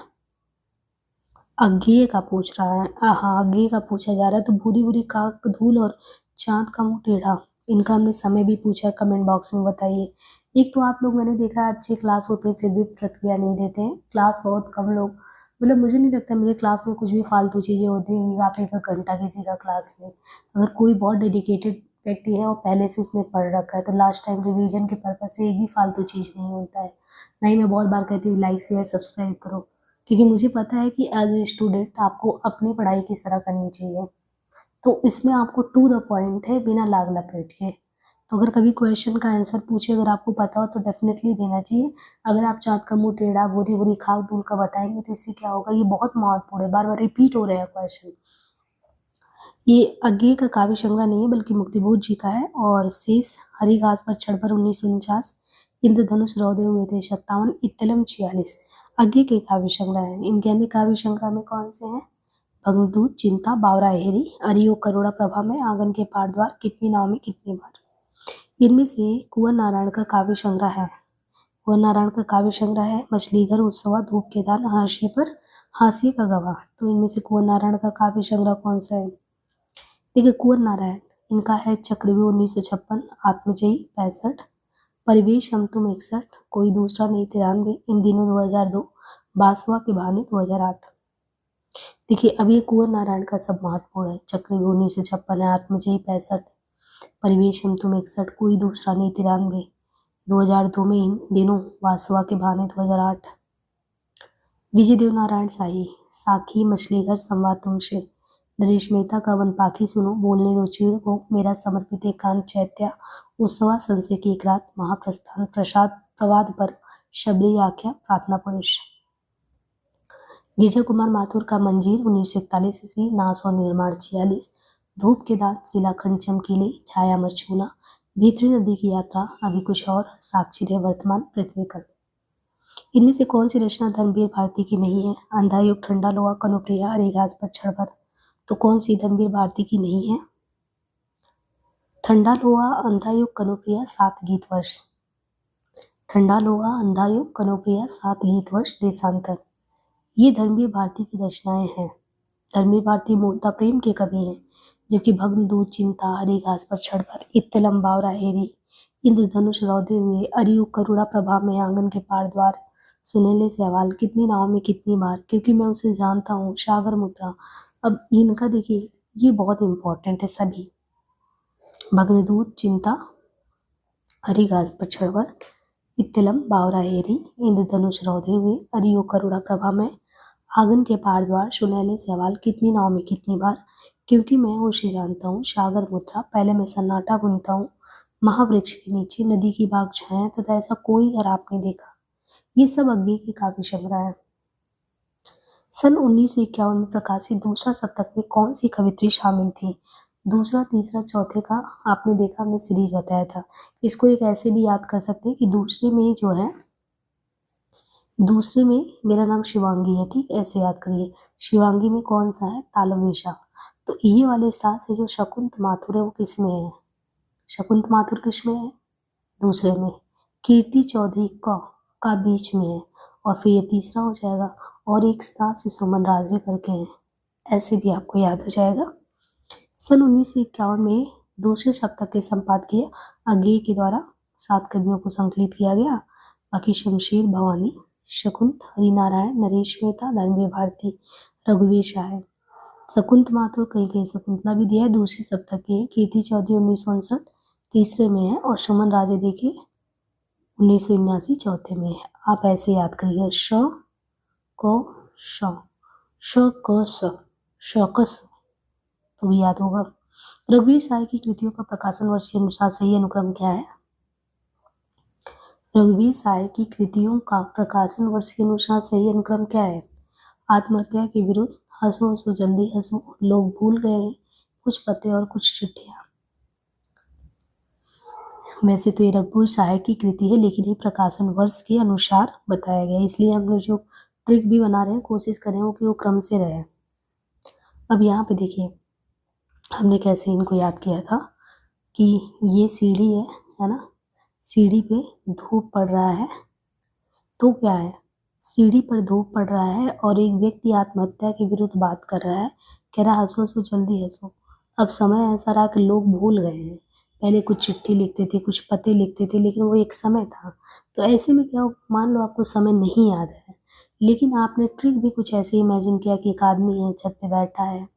अज्ञेय का पूछ रहा है। हाँ, अज्ञेय का पूछा जा रहा है। तो बुरी बुरी खाक धूल और चांद का मुंह टेढ़ा, इनका हमने समय भी पूछा है, कमेंट बॉक्स में बताइए। एक तो आप लोग, मैंने देखा है अच्छे क्लास होते हैं फिर भी प्रतिक्रिया नहीं देते हैं। क्लास बहुत कम लोग, मतलब मुझे नहीं लगता मेरे क्लास में कुछ भी फालतू चीज़ें होती होंगी। आप एक घंटा किसी का क्लास लें, अगर कोई बहुत डेडिकेटेड व्यक्ति है और पहले से उसने पढ़ रखा है तो लास्ट टाइम रिवीजन के पर्पज से एक भी फालतू चीज़ नहीं होता है। नहीं, मैं बहुत बार कहती हूँ लाइक शेयर सब्सक्राइब करो, क्योंकि मुझे पता है कि एज ए स्टूडेंट आपको अपनी पढ़ाई किस तरह करनी चाहिए। तो इसमें आपको टू द पॉइंट है, बिना लाग लपेट के। तो अगर कभी क्वेश्चन का आंसर पूछे, अगर आपको पता हो तो डेफिनेटली देना चाहिए। अगर आप चाँद का मुंह टेढ़ा, बुरी बुरी खाक धूल का बताएंगे तो इससे क्या होगा? ये बहुत महत्वपूर्ण है, बार बार रिपीट हो रहे हैं क्वेश्चन। ये अज्ञेय का काव्य संग्रह नहीं है बल्कि मुक्तिबोध जी का है। और शेष हरी घास पर चढ़कर 1949, इंद्रधनुष रौदे हुए थे 57, इत्तलम 46 अज्ञेय के काव्य संग्रह है। इनके अन्य काव्य संग्रह में कौन से हैं? भंगदूत, चिंता, बावरा हेरी, अरियो करोड़ा प्रभा में, आंगन के पार द्वार, कितनी नाव में कितनी बार। इनमें से कुंवर नारायण का काव्य संग्रह है। कुंवर नारायण का काव्य संग्रह है मछली घर, उत्सवा, धूप के दान, हाशिए पर हाशिए का गवाह। तो इनमें से कुंवर नारायण का काव्य संग्रह कौन सा है? देखिए कुंवर नारायण, इनका है चक्रव्यूह 1956, आत्मजयी 65, परिवेश हम तुम 61, कोई दूसरा नहीं 93, इन दिनों 2002, बासवा के बहाने 2008। देखिए अब ये कुंवर नारायण का सब महत्वपूर्ण है। चक्रव्यूह 1956 है, आत्मजयी 65, परिवेश हम तुम 61, कोई दूसरा नहीं 93, 2002 में इन दिनों, बासवा के बहाने 2008। विजय देव नारायण शाही, साखी, मछली घर, संवाद तुमसे, नरेश मेहता का वन पाखी सुनो, बोलने दो चीड़ को, मेरा समर्पित एकांत, चैत्या, उत्सवा, संशय की एक रात, महाप्रस्थान, प्रसाद, प्रवाद पर, शबरी आख्या, प्रार्थना पुरुष। गिरजा कुमार माथुर का मंजीर 1941 ईस्वी, नास और निर्माण 46, धूप के दांत, शिलाखंड चमकीले, छाया मत छूना, भीतरी नदी की यात्रा, अभी कुछ और, साक्षी रहे वर्तमान, पृथ्वी कल। इनमें से कौन सी रचना धर्मवीर भारती की नहीं है? अंधा युग, ठंडा लोहा, कनुप्रिया, हरी घास पर चढ़कर। तो कौन सी धर्मवीर भारती की नहीं है? ठंडा लोहा, अंधा युग, कनुप्रिया, सात गीत वर्ष। ठंडा लोहा, अंधा युग, कनुप्रिया, सात गीत वर्ष, देशांतर, ये धर्मवीर भारती की रचनाएं हैं। धर्मवीर भारती मूलतः प्रेम के कवि हैं, जबकि भग्नदूत, चिंता, हरी घास पर चढ़कर, इत्तलम, बावरा हेरी, इंद्रधनुष रौदे हुए, अरियु करुणा प्रभा में, आंगन के पार द्वार, सुनहले सवाल कितनी नाव में कितनी बार, क्योंकि मैं उसे जानता हूँ, सागर मुद्रा। अब इनका देखिए ये बहुत इंपॉर्टेंट है सभी। भग्नदूत चिंता हरी घास पर चढ़कर, इत्तिलम बावरा एरी, इंद्रधनुष रौदे हुए, अरियो करुणा प्रभा में, आंगन के पार द्वार, सुनहले सवाल कितनी नाव में कितनी बार, क्योंकि मैं उसे जानता हूँ, सागर मुद्रा, पहले मैं सन्नाटा बुनता हूँ, महावृक्ष के नीचे, नदी की बाग छाया, तथा ऐसा कोई घर आपने देखा। ये सब अग्नि की काव्य संग्रह है। सन 1951 में प्रकाशित दूसरा सप्तक में कौन सी कवित्री शामिल थी? दूसरा, तीसरा, चौथे का आपने देखा, हमने सीरीज बताया था। इसको एक ऐसे भी याद कर सकते हैं कि दूसरे में जो है, दूसरे में मेरा नाम शिवांगी है, ठीक, ऐसे याद करिए। शिवांगी में कौन सा है? तालवेशा। तो ये वाले सास है जो शकुंत माथुर है, वो किस में है? शकुंत माथुर किस में है? दूसरे में। कीर्ति चौधरी का बीच में है, और फिर ये तीसरा हो जाएगा। और एक सास सुमन राजे करके है, ऐसे भी आपको याद हो जाएगा। सन 1951 में दूसरे सप्तक के संपादकीय अज्ञेय के द्वारा 7 कवियों को संकलित किया गया। बाकी शमशेर, भवानी, शकुंत, हरिनारायण, नरेश मेहता, धर्मवीर भारती, रघुवीर शाह। शकुंत माथुर कहीं कहीं शकुंतला भी दिया है, दूसरे सप्तक की है। कीर्ति चौधरी 1959 तीसरे में है, और सुमन राजे देखिए 1979 चौथे में है। आप ऐसे याद करिए, श क श, श क स, शौकस, तो भी याद होगा। रघुवीर शाह की कृतियों का प्रकाशन वर्ष के अनुसार सही अनुक्रम क्या है? रघुवीर शाह की कृतियों का प्रकाशन वर्ष के अनुसार सही अनुक्रम क्या है? आत्महत्या के विरुद्ध, हंसो हंसो जल्दी हंसो, लोग भूल गए हैं, कुछ पते और कुछ चिट्ठियां। वैसे तो ये रघुवीर शाह की कृति है, लेकिन ये प्रकाशन वर्ष के अनुसार बताया गया है, इसलिए हम लोग जो ट्रिक भी बना रहे हैं कोशिश कर रहे हो कि वो क्रम से रहे। अब यहाँ पे देखिए हमने कैसे इनको याद किया था कि ये सीढ़ी है ना, सीढ़ी पे धूप पड़ रहा है, तो क्या है, सीढ़ी पर धूप पड़ रहा है और एक व्यक्ति आत्महत्या के विरुद्ध बात कर रहा है, कह रहा हंसो हंसो जल्दी हंसो। अब समय ऐसा रहा कि लोग भूल गए हैं, पहले कुछ चिट्ठी लिखते थे, कुछ पते लिखते थे, लेकिन वो एक समय था। तो ऐसे में क्या हो, मान लो आपको समय नहीं याद है, लेकिन आपने ट्रिक भी कुछ ऐसे इमेजिन किया कि एक आदमी है, छत पे बैठा है,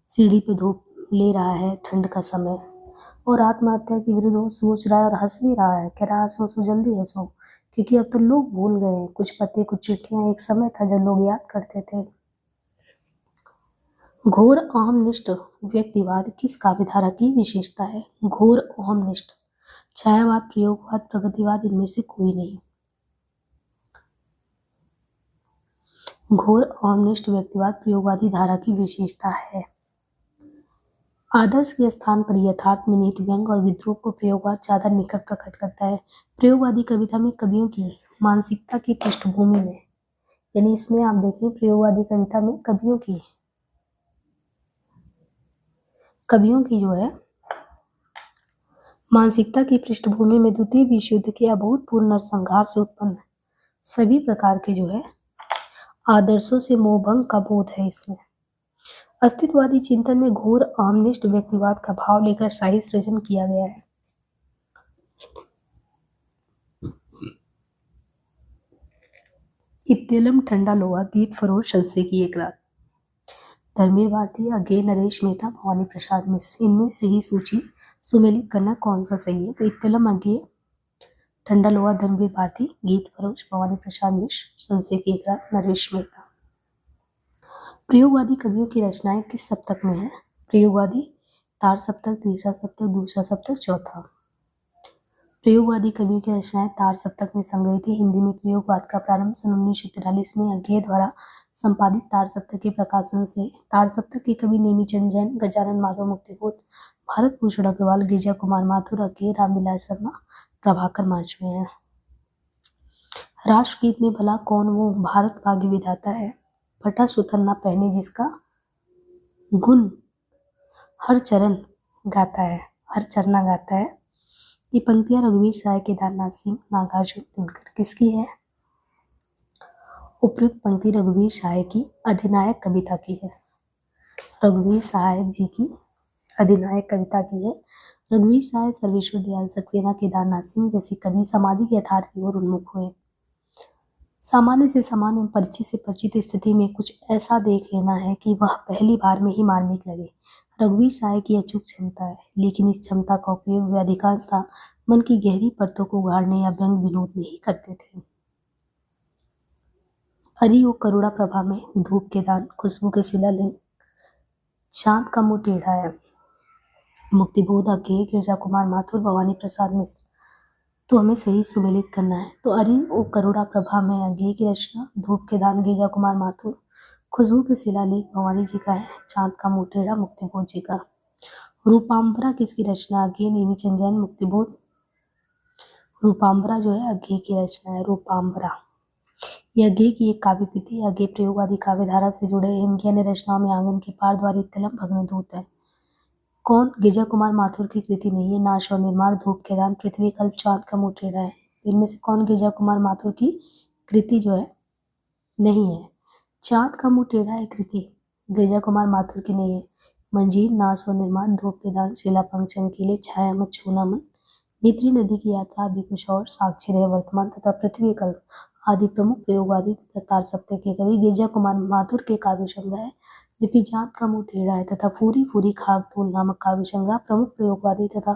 सीढ़ी पे धूप ले रहा है, ठंड का समय, और आत्महत्या के विरुद्ध वो सोच रहा है और हंस भी रहा है, कह रहा है हंसो हंसो जल्दी हंसो, क्योंकि अब तो लोग भूल गए हैं, कुछ पते कुछ चिट्ठियां, एक समय था जब लोग याद करते थे। घोर अहमनिष्ठ व्यक्तिवाद किस काव्यधारा की विशेषता है? घोर अहमनिष्ठ, छायावाद, प्रयोगवाद, प्रगतिवाद, इनमें से कोई नहीं। घोर अहमनिष्ठ व्यक्तिवाद प्रयोगवादी धारा की विशेषता है। आदर्श के स्थान पर यथार्थ में नीति, व्यंग और विद्रोह को प्रयोगवाद ज्यादा निकट प्रकट करता है। प्रयोगवादी कविता में कवियों की मानसिकता की पृष्ठभूमि में, यानी इसमें आप देखें प्रयोगवादी कविता में कवियों की जो है मानसिकता की पृष्ठभूमि में द्वितीय विश्व युद्ध के अभूतपूर्व नरसंहार से उत्पन्न सभी प्रकार के जो है आदर्शों से मोहभंग का बोध है। इसमें अस्तित्ववादी चिंतन में घोर अहमनिष्ठ व्यक्तिवाद का भाव लेकर साहित्य सृजन किया गया है। इत्तेलम ठंडा लोहा, गीत फरोश, संसे की एक रात, धर्मवीर भारती, अज्ञेय, नरेश मेहता, भवानी प्रसाद मिश्र, इनमें से ही सूची सुमेलित करना कौन सा सही है? तो इत्तेलम, अज्ञेय, ठंडा लोहा, धर्मवीर भारती, गीत फरोश, भवानी प्रसाद मिश्र, संसे की एक रात, नरेश मेहता। प्रयोगवादी कवियों की रचनाएं किस सप्तक में है? प्रयोगवादी तार सप्तक, तीसरा सप्तक, दूसरा सप्तक, चौथा। प्रयोगवादी कवियों की रचनाएं तार सप्तक में संग्रहित है। हिंदी में प्रयोगवाद का प्रारंभ सन 1943 में अज्ञेय द्वारा संपादित तार सप्तक के प्रकाशन से। तार सप्तक के कवि नेमीचंद जैन, गजानन माधव मुक्तिबोध, भारत भूषण अग्रवाल, गिरिजा कुमार माथुर, अज्ञेय, रामविलास शर्मा, प्रभाकर मार्च में है। राष्ट्रगीत में भला कौन वो भारत भाग्य विधाता है, फटा सुतन न पहने जिसका गुण हर चरण गाता है, हर चरना गाता है। ये पंक्तियां रघुवीर शाह, केदारनाथ सिंह, नागार्जुन, दिनकर, किसकी है? उपयुक्त पंक्ति रघुवीर शाह की अधिनायक कविता की है। रघुवीर शाह जी की अधिनायक कविता की है। रघुवीर शाह, सर्वेश्वर दयाल सक्सेना, केदारनाथ सिंह जैसे कवि सामाजिक यथार्थ की ओर उन्मुख हुए। सामान्य से सामान्य और परिचित से परिचित स्थिति में कुछ ऐसा देख लेना है कि वह पहली बार में ही मार्मिक लगे। रघुवीर सहाय की अचूक क्षमता है, लेकिन इस क्षमता का उपयोग वे अधिकांशतः मन की गहरी परतों को उगाड़ने या व्यंग विनोद में ही करते थे। हरि वो करुणा प्रभा में धूप के दान, खुशबू के शिलालिंग, चांद का मुंह टेढ़ा है, मुक्तिबोध अज्ञेय गिरजा कुमार माथुर, भवानी प्रसाद मिश्र। तो हमें सही सुमेलित करना है। तो अरि ओ करुणा प्रभा में अज्ञेय की रचना, धूप के दान गिरजा कुमार माथुर, खुशबू के शिलालेख भवानी जी का है, चांद का मुंह टेढ़ा मुक्तिबोध जी का। रूपांबरा किसकी रचना? अज्ञेय नेमिचंद जैन, मुक्तिबोध। रूपांबरा जो है अज्ञेय की रचना है, रूपांबरा। यह अज्ञेय की एक काव्य कृति, अज्ञेय प्रयोग आदि काव्य धारा से जुड़े इनकी अन्य रचनाओं में आंगन के पार, द्वारी, तिलम, भग्नदूत है। कौन? गिरजा कुमार माथुर की कृति नहीं है। नाश और निर्माण, धूप के दान, पृथ्वी कल्प, चांद का मुंह टेढ़ा है। इनमें से कौन गिरजा कुमार माथुर की कृति जो है नहीं है? चांद का मुंह टेढ़ा है कृति गिरजा कुमार माथुर की नहीं है। मंजीर, नाश और निर्माण, धूप के दान, शिला पंख, चमकीले, छाया मत छूना मन, मित्री नदी की यात्रा, भी कुछ और, साक्षी रहे वर्तमान तथा पृथ्वी कल्प आदि प्रमुख प्रयोग आदि तथा तार सप्तक के कवि गिरजा कुमार माथुर के काव्य संग्रह है। जबकि चांद का मुंह टेढ़ा है तथा फूरी फूरी खाक तोल नामक काव्य संग्रह प्रमुख प्रयोगवादी तथा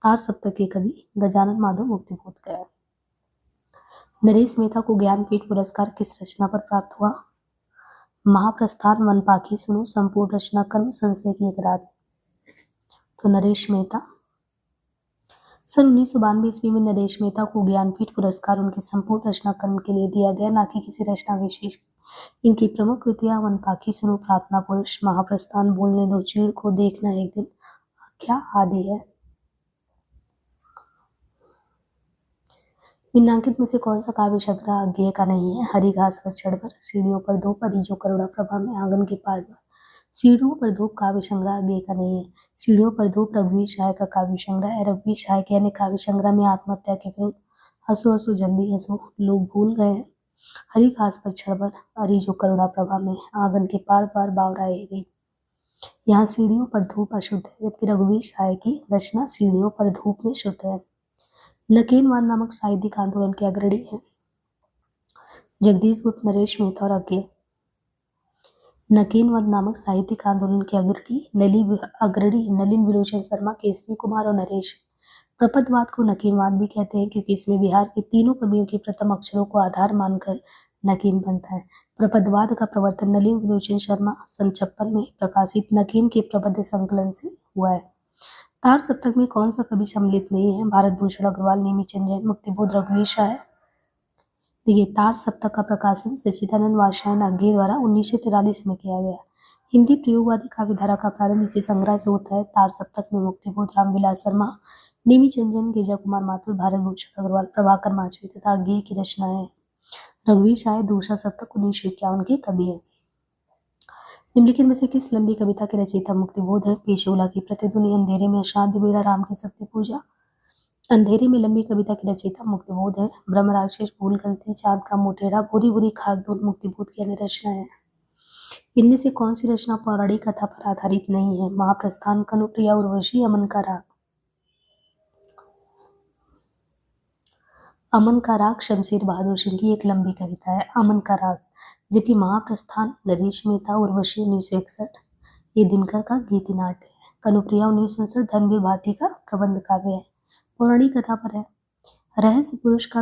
तार सप्तक के कवि गजानन माधव मुक्तिबोध का है। नरेश मेहता को ज्ञानपीठ पुरस्कार किस रचना पर प्राप्त हुआ? महाप्रस्थान, वन पाखी सुनो, संपूर्ण रचना, कर्म, संशय की एक रात। तो नरेश मेहता। सन 1992 ईस्वी में नरेश मेहता को ज्ञानपीठ पुरस्कार उनके संपूर्ण रचना कर्म के लिए दिया गया, न कि किसी रचना विशेष। इनकी प्रमुख कृतियां वन पाखी सुनो, प्रार्थना पुरुष, महाप्रस्थान, बोलने दो चीड़ को, देखना एक दिन, आख्या आदि है। निम्नांकित में से कौन सा काव्य संग्रह अज्ञेय का नहीं है? हरी घास पर चढ़कर, सीढ़ियों पर धूप, हरी जो करुणा प्रभा में, आंगन के पार। सीढ़ियों पर धूप काव्य संग्रह अज्ञेय का नहीं है। सीढ़ियों पर धूप रघुवीर सहाय का काव्य संग्रह है। रघुवीर सहाय के अन्य काव्य संग्रह में आत्महत्या के विरुद्ध, हंसो हंसो जल्दी हंसो, लोग भूल गए हैं, हरी घास पर चढ़कर, हरी जो करुणा प्रभा में, आंगन के पार द्वार, बावरा गई। यहाँ सीढ़ियों पर धूप अशुद्ध है, जबकि रघुवीर सहाय की रचना सीढ़ियों पर धूप में शुद्ध है। नकेनवाद नामक साहित्यिक आंदोलन के अग्रणी है जगदीश गुप्त, नरेश मेहता और अज्ञेय। नकेनवाद नामक साहित्यिक आंदोलन के अग्रणी नलिन विलोचन शर्मा, केसरी कुमार और नरेश। प्रपदवाद को नकेनवाद भी कहते हैं क्योंकि इसमें बिहार के तीनों कवियों के प्रथम अक्षरों को आधार मानकर नकेन बनता है। प्रपदवाद का प्रवर्तन नलिन विलोचन शर्मा सन 56 में प्रकाशित नकेन के प्रबंध संकलन से हुआ है। तार सप्तक में कौन सा कवि सम्मिलित नहीं है? भारत भूषण अग्रवाल, नेमिचंद जैन, मुक्तिबोध, रघुवीर सहाय। देखिए, तार सप्तक का प्रकाशन सच्चिदानंद वात्स्यायन अज्ञेय द्वारा 1943 में किया गया। हिंदी प्रयोगवादी काव्यधारा का प्रारंभ इसी संग्रह से होता है। तार सप्तक में मुक्तिबोध, रामविलास शर्मा, नेमिचंद जैन, गिरजा कुमार माथुर, भारत भूषण अग्रवाल, प्रभाकर माचवी तथा अज्ञेय की रचना है। रघुवीर सहाय दूसरा सप्तक 1951 के कवि है। निम्नलिखित में से किस लंबी कविता के रचयिता मुक्तिबोध है? पेशोला की प्रतिध्वनि, अंधेरे में अशांति बेड़ा, राम की शक्ति पूजा। अंधेरे में लंबी कविता के रचयिता मुक्तिबोध है। ब्रह्म राक्षस, भूल गलती, चांद का मुंह टेढ़ा, बुरी बुरी खाक दूर, मुक्तिबोध की अन्य रचना है। इनमें से कौन सी रचना पौराणिक कथा पर आधारित नहीं है? महाप्रस्थान, कनुप्रिया, उर्वशी, अमन का राग। अमन का राग शमशेर बहादुर सिंह की एक लंबी कविता है, अमन का राग। जबकि महाप्रस्थान नरेश मेहता, उर्वशी 1961 ये दिनकर का गीति नाट्य है। कनुप्रिया 1969 धनवीर भारती का प्रबंध काव्य है, पौराणिक कथा पर है। रहस्य पुरुष का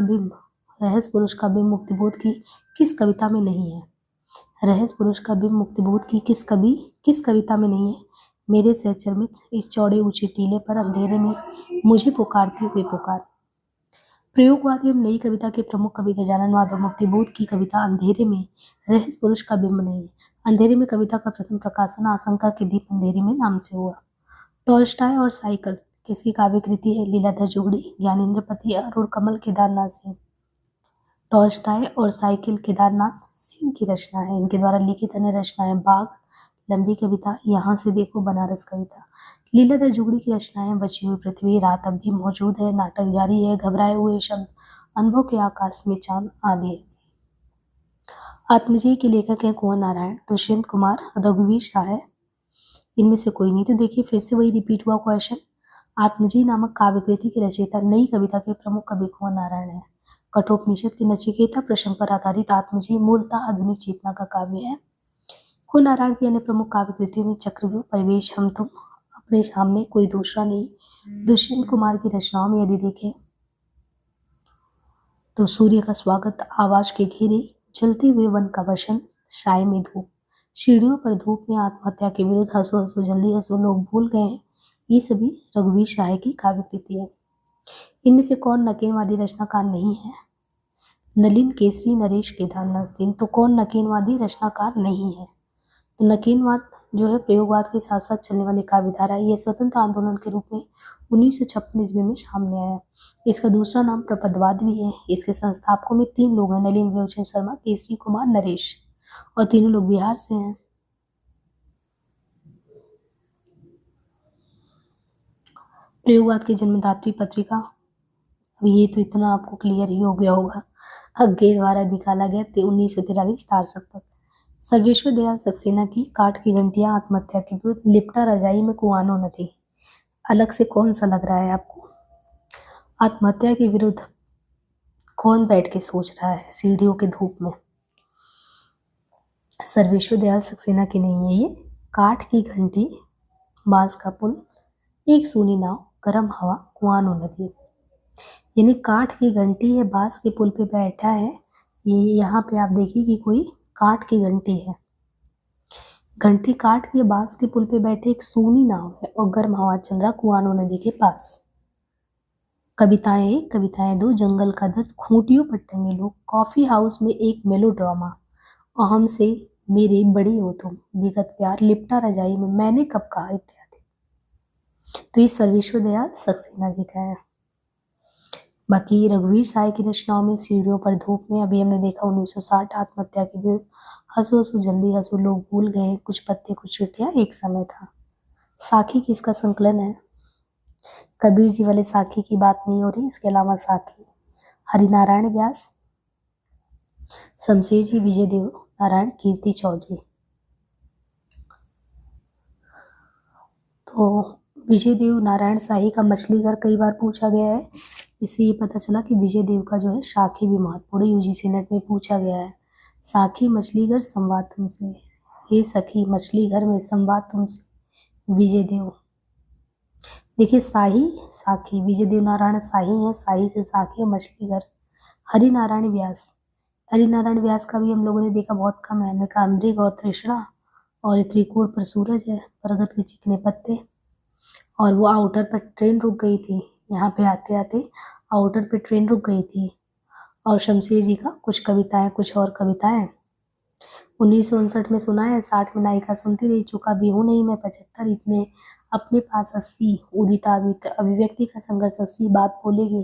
बिंब मुक्तिबोध की किस कविता में नहीं है? रहस्य पुरुष का बिंब मुक्तिबोध की किस कविता में नहीं है? मेरे सहचर मित्र, इस चौड़े ऊंचे टीले पर अंधेरे में मुझे पुकारते हुए पुकार। प्रयोगवादी एवं नई कविता के प्रमुख कवि गजानन माधव मुक्तिबोध की कविता अंधेरे में रहस्य पुरुष का बिंब नहीं है। अंधेरे में कविता का प्रथम प्रकाशन आशंका के दीप अंधेरे में नाम से हुआ। टॉल्स्टॉय और साइकिल किसकी काव्य कृति है? लीलाधर जुगड़ी, ज्ञानेंद्र पति, अरुण कमल, केदारनाथ सिंह। टॉल्स्टॉय और साइकिल केदारनाथ सिंह की रचना है। इनके द्वारा लिखित अन्य रचनाएं बाघ, लंबी कविता, यहाँ से देखो, बनारस कविता। लीलाधर जुगड़ी की रचनाएं बची हुई पृथ्वी, रात अब भी मौजूद है, नाटक जारी है, घबराए हुए शब्द, अनुभव के आकाश में चांद आदि है। आत्मजय के लेखक हैं कुंवर नारायण, दुष्यंत कुमार, रघुवीर सहाय। इनमें से कोई नहीं। तो देखिए फिर से वही रिपीट हुआ क्वेश्चन। आत्मजय नामक काव्य कृति की रचयिता नई कविता के प्रमुख कवि कुंवर नारायण है। कठोपनिषद के नचिकेता प्रसंग पर आधारित आत्मजीव मूलतः आधुनिक चेतना का काव्य है। को नारायण की अन्य प्रमुख काव्य कृतियों में चक्रव्यूह, परिवेश, हम तुम, अपने सामने, कोई दूसरा नहीं। दुष्यंत कुमार की रचनाओं में यदि देखें तो सूर्य का स्वागत, आवाज के घेरे, जलते हुए वन का वशन, साय में धूप, सीढ़ियों पर धूप में, आत्महत्या के विरुद्ध, हंसो हंसो जल्दी हंसो, लोग भूल गए हैं, ये सभी रघुवीर शाह की काव्य कृति है। इनमें से कौन नकेनवादी रचनाकार नहीं है? नलिन केसरी नरेश केदारनाथ सिंह। तो कौन नकेनवादी रचनाकार नहीं है? तो नकेनवाद जो है प्रयोगवाद के साथ साथ चलने वाली काव्य धारा है। यह स्वतंत्र आंदोलन के रूप में 1956 ईस्वी में सामने आया। इसका दूसरा नाम प्रपदवाद भी है। इसके संस्थापकों में 3 लोग हैं, नलिन, विलोचन शर्मा, केसरी कुमार नरेश, और तीनों लोग बिहार से हैं। प्रयोगवाद की जन्मदात्री पत्रिका, अब ये तो इतना आपको क्लियर ही हो गया होगा, अज्ञे द्वारा निकाला गया 1943 तारसक तक। सर्वेश्वर दयाल सक्सेना की काठ की घंटियां, आत्महत्या के विरुद्ध, लिपटा रजाई में कुआनो नदी, अलग से कौन सा लग रहा है आपको? आत्महत्या के विरुद्ध कौन बैठ के सोच रहा है सीढ़ियों के धूप में? सर्वेश्वर दयाल सक्सेना की नहीं है ये। काठ की घंटी, बांस का पुल, एक सूनी नाव, गर्म हवा, कुआनो नदी, यानी काठ की घंटी है, बांस के पुल पे बैठा है। ये यहाँ पे आप देखिए कि कोई काठ की घंटी है, घंटी काठ की, बांस के पुल पे बैठे, एक सूनी नाव है और गर्म हवा चल रहा कुआनो नदी के पास। कविताएं 1, कविताएं 2, जंगल का दर्द, खूंटियों पर टंगे लोग, कॉफी हाउस में एक मेलोड्रामा, अहम से मेरे बड़ी हो तुम, विगत प्यार, लिपटा रजाई में, मैंने कब कहा, इत्यादि। तो ये सर्वेश्वर दयाल सक्सेना जी का है। बाकी रघुवीर शाह की रचनाओं में सीढ़ियों पर धूप में, अभी हमने देखा 1960, आत्महत्या के विरुद्ध, हंसो हंसो जल्दी हंसो, लोग भूल गए, कुछ पत्ते कुछ चिट्ठियां, एक समय था। साखी किसका संकलन है? कबीर जी वाले साखी की बात नहीं हो रही, इसके अलावा साखी हरिनारायण व्यास, शमशेर जी, विजय देव नारायण, कीर्ति चौधरी। तो विजय देव नारायण शाही का मछली घर कई बार पूछा गया है। इससे ये पता चला कि विजय देव का जो है साखी भी महत्वपूर्ण, यूजीसी नेट में पूछा गया है। साखी मछली घर, संवाद तुमसे, हे सखी मछली घर में, संवाद तुमसे, विजय देव। देखिए शाही, साखी, विजय देव नारायण शाही है, शाही से साखी, मछली घर। हरिनारायण व्यास, हरिनारायण व्यास का भी हम लोगों ने देखा बहुत कम है। हमने कहा मृग और तृष्णा, और त्रिकोण पर सूरज है, बरगद के चिकने पत्ते, और वो आउटर पर ट्रेन रुक गई थी, यहाँ पे आते आते आउटर पे ट्रेन रुक गई थी। और शमशेर जी का कुछ कविताएं, कुछ और कविताएं। 1959 में सुना है, 60 में नायिका सुनती रही, चुका भी हूँ नहीं मैं 75, इतने अपने पास 80, उदिता अभिव्यक्ति का संघर्ष 80, बात बोलेगी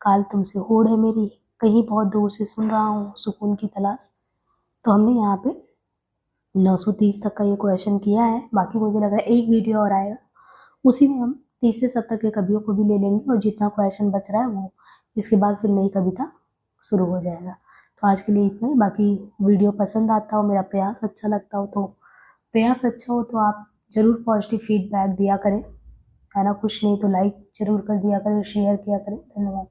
काल तुमसे, होड़ है मेरी, कहीं बहुत दूर से सुन रहा हूँ, सुकून की तलाश। तो हमने यहाँ पे 930 तक का ये क्वेश्चन किया है। बाकी मुझे लग रहा है एक वीडियो और आएगा, उसी में हम 30 से 70 के कवियों को भी ले लेंगे, और जितना क्वेश्चन बच रहा है वो इसके बाद फिर नई कविता शुरू हो जाएगा। तो आज के लिए इतना ही। बाकी वीडियो पसंद आता हो, मेरा प्रयास अच्छा लगता हो, तो प्रयास अच्छा हो तो आप ज़रूर पॉजिटिव फीडबैक दिया करें, है ना। कुछ नहीं तो लाइक ज़रूर कर दिया करें, शेयर किया करें। धन्यवाद।